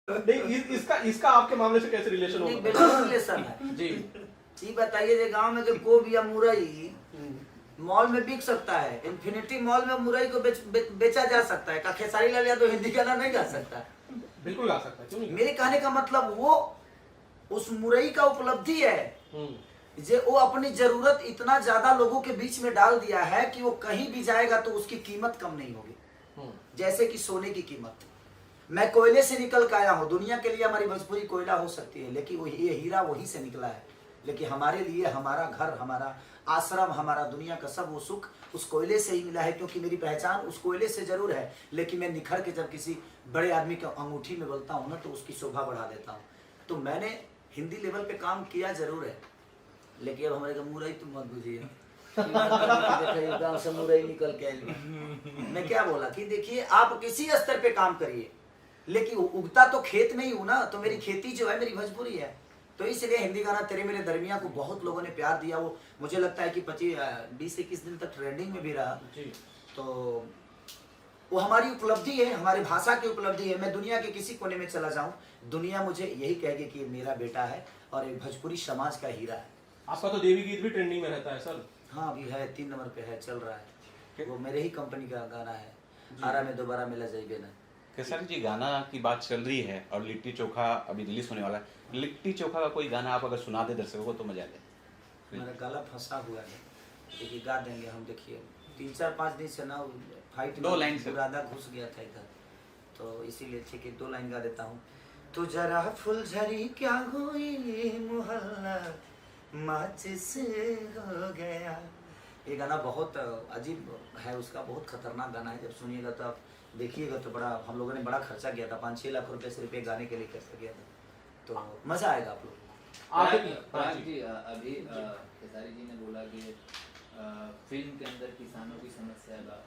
नहीं इसका आपके मामले से कैसे रिलेशन नहीं, होगा? बिल्कुल रिलेशन है जी। ये बताइए जो गांव में जो कोब या मुरई मॉल में बिक सकता है, इन्फिनिटी मॉल में मुरई को बेचा जा सकता है, का खेसारी लाल यादव हिंदी गाना नहीं गा सकता? बिल्कुल गा सकता है, क्यों नहीं? मेरे कहने का मतलब वो उस मुरई का उपलब्धि है जे वो अपनी जरूरत इतना ज्यादा लोगों के बीच में डाल दिया है कि वो कहीं भी जाएगा तो उसकी कीमत कम नहीं होगी। जैसे कि सोने की कीमत, मैं कोयले से निकल कर आया हूँ, दुनिया के लिए हमारी भोजपुरी कोयला हो सकती है, लेकिन वो ये हीरा वहीं से निकला है। लेकिन हमारे लिए हमारा घर, हमारा आश्रम, हमारा दुनिया का सब वो सुख उस कोयले से ही मिला है, क्योंकि मेरी पहचान उस कोयले से जरूर है, लेकिन मैं निखर के जब किसी बड़े आदमी के अंगूठी में बोलता हूँ ना तो उसकी शोभा बढ़ा देता हूँ। तो मैंने हिंदी लेवल पे काम किया जरूर है, लेकिन अब हमारे मुरई तुम मत बुझिए गाँव से मुरई निकल के आई। मैं क्या बोला कि देखिए आप किसी स्तर पे काम करिए, लेकिन उगता तो खेत में ही हूँ ना, तो मेरी खेती जो है मेरी भोजपुरी है। तो इसलिए हिंदी गाना तेरे मेरे दरमिया को बहुत लोगों ने प्यार दिया। वो मुझे लगता है कि 20-21 दिन तक ट्रेंडिंग में भी रहा। तो वो हमारी उपलब्धि है, हमारी भाषा की उपलब्धि है। मैं दुनिया के किसी कोने में चला जाऊं, दुनिया मुझे यही कहेगी कि मेरा बेटा है और एक भोजपुरी समाज का हीरा है। आपका तो देवी गीत भी ट्रेंडिंग में रहता है सर। हाँ अभी है, 3 नंबर पे है, चल रहा है। वो मेरे ही कंपनी का गाना है, आरा में दोबारा मिला जाइए ना। केसरी जी, गाना की बात चल रही है और लिट्टी चोखा अभी रिलीज होने वाला है। लिट्टी चोखा का कोई गाना आप अगर सुना दे दर्शकों को तो मजा ले। मेरा गला फंसा हुआ है, देखिए गा देंगे हम। देखिए 3-4-5 दिन से ना फाइट 2 लाइन से राधा घुस गया था इधर, तो इसीलिए ठीक है 2 लाइन गा देता हूँ। तो जरा फुलझड़ी क्या हुई मोहल्ला माचिस हो गया। ये गाना बहुत अजीब है, उसका बहुत खतरनाक गाना है। जब सुनिएगा तो आप देखिएगा तो बड़ा, हम लोगों ने बड़ा खर्चा किया था, 5-6 लाख रुपए सिर्फ एक गाने के लिए खर्चा किया था। तो मजा आएगा आप लोग। जी अभी खेसारी जी ने बोला कि फिल्म के अंदर किसानों की समस्या का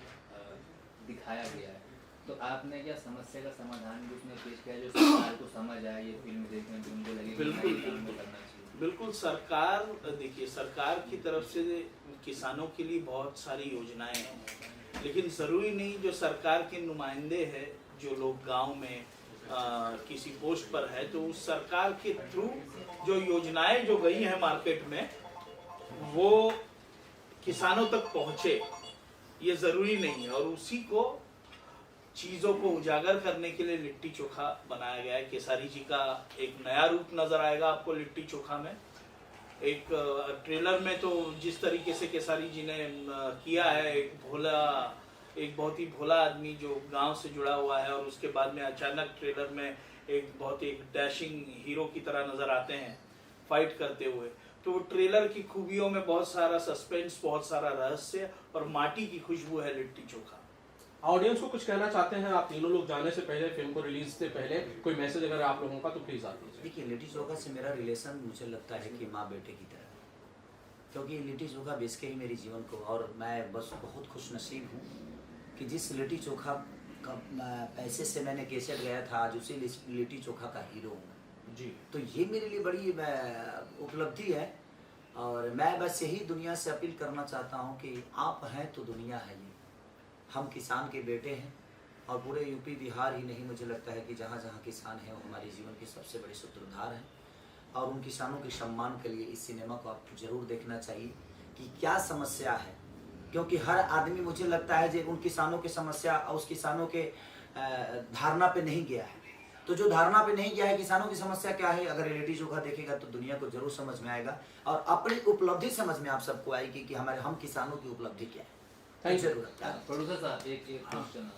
दिखाया गया है, तो आपने क्या समस्या का समाधान भी उसमें पेश किया जो सरकार को समझ आए, ये फिल्म देखने में उनको लगे बिल्कुल करना चाहिए? बिल्कुल। सरकार, देखिए सरकार की तरफ से किसानों के लिए बहुत सारी योजनाएं हैं, लेकिन ज़रूरी नहीं जो सरकार के नुमाइंदे हैं, जो लोग गांव में किसी पोस्ट पर है, तो उस सरकार के थ्रू जो योजनाएं जो गई हैं मार्केट में वो किसानों तक पहुंचे, ये ज़रूरी नहीं है। और उसी को चीज़ों को उजागर करने के लिए लिट्टी चोखा बनाया गया है। केसारी जी का एक नया रूप नज़र आएगा आपको लिट्टी चोखा में। एक ट्रेलर में तो जिस तरीके से केसारी जी ने किया है, एक बहुत ही भोला आदमी जो गांव से जुड़ा हुआ है, और उसके बाद में अचानक ट्रेलर में एक बहुत ही डैशिंग हीरो की तरह नज़र आते हैं फाइट करते हुए। तो वो ट्रेलर की खूबियों में बहुत सारा सस्पेंस, बहुत सारा रहस्य और माटी की खुशबू है लिट्टी चोखा। ऑडियंस को कुछ कहना चाहते हैं आप तीनों लोग जाने से पहले, फिल्म को रिलीज से पहले कोई मैसेज अगर आप लोगों का तो प्लीज आप दीजिए। देखिए लिट्टी चोखा से मेरा रिलेशन मुझे लगता है कि माँ बेटे की तरह, क्योंकि लिट्टी चोखा बेच के ही मेरे जीवन को, और मैं बस बहुत खुश नसीब हूँ कि जिस लिट्टी चोखा का पैसे से मैंने कैसेट गया था, आज उसी लिट्टी चोखा का हीरो हूँ जी। तो ये मेरे लिए बड़ी उपलब्धि है। और मैं बस यही दुनिया से अपील करना चाहता हूँ कि आप हैं तो दुनिया है। ये हम किसान के बेटे हैं, और पूरे यूपी बिहार ही नहीं, मुझे लगता है कि जहाँ जहाँ किसान हैं वो हमारे जीवन के सबसे बड़े सूत्रधार हैं। और उन किसानों के सम्मान के लिए इस सिनेमा को आपको जरूर देखना चाहिए कि क्या समस्या है, क्योंकि हर आदमी मुझे लगता है जो उन किसानों की समस्या और उस किसानों के धारणा पे नहीं गया है। तो जो धारणा पे नहीं गया है किसानों की समस्या क्या है, अगर लिट्टी चोखा देखेगा तो दुनिया को जरूर समझ में आएगा, और अपनी उपलब्धि समझ में आप सबको आएगी कि हम किसानों की उपलब्धि क्या है। प्रोड्यूसर साहब एक क्वेश्चन,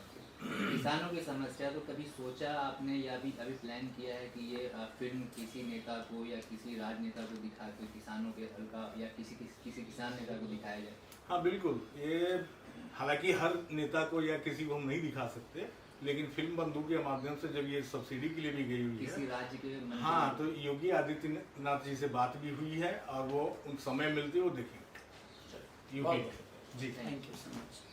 किसानों की समस्या तो कभी सोचा आपने या अभी प्लान किया है कि ये फिल्म किसी नेता को या किसी राजनेता को दिखा के किसानों के हल्का या किसी किसान नेता को दिखाया जाए? हाँ बिल्कुल। ये हालांकि हर नेता को या किसी को हम नहीं दिखा सकते, लेकिन फिल्म बंधु के माध्यम से जब ये सब्सिडी के लिए भी गई हुई है किसी राज्य के, हाँ, तो योगी आदित्यनाथ जी से बात भी हुई है और वो उन समय मिलते वो देखेंगे। UP ji. Thank you so much.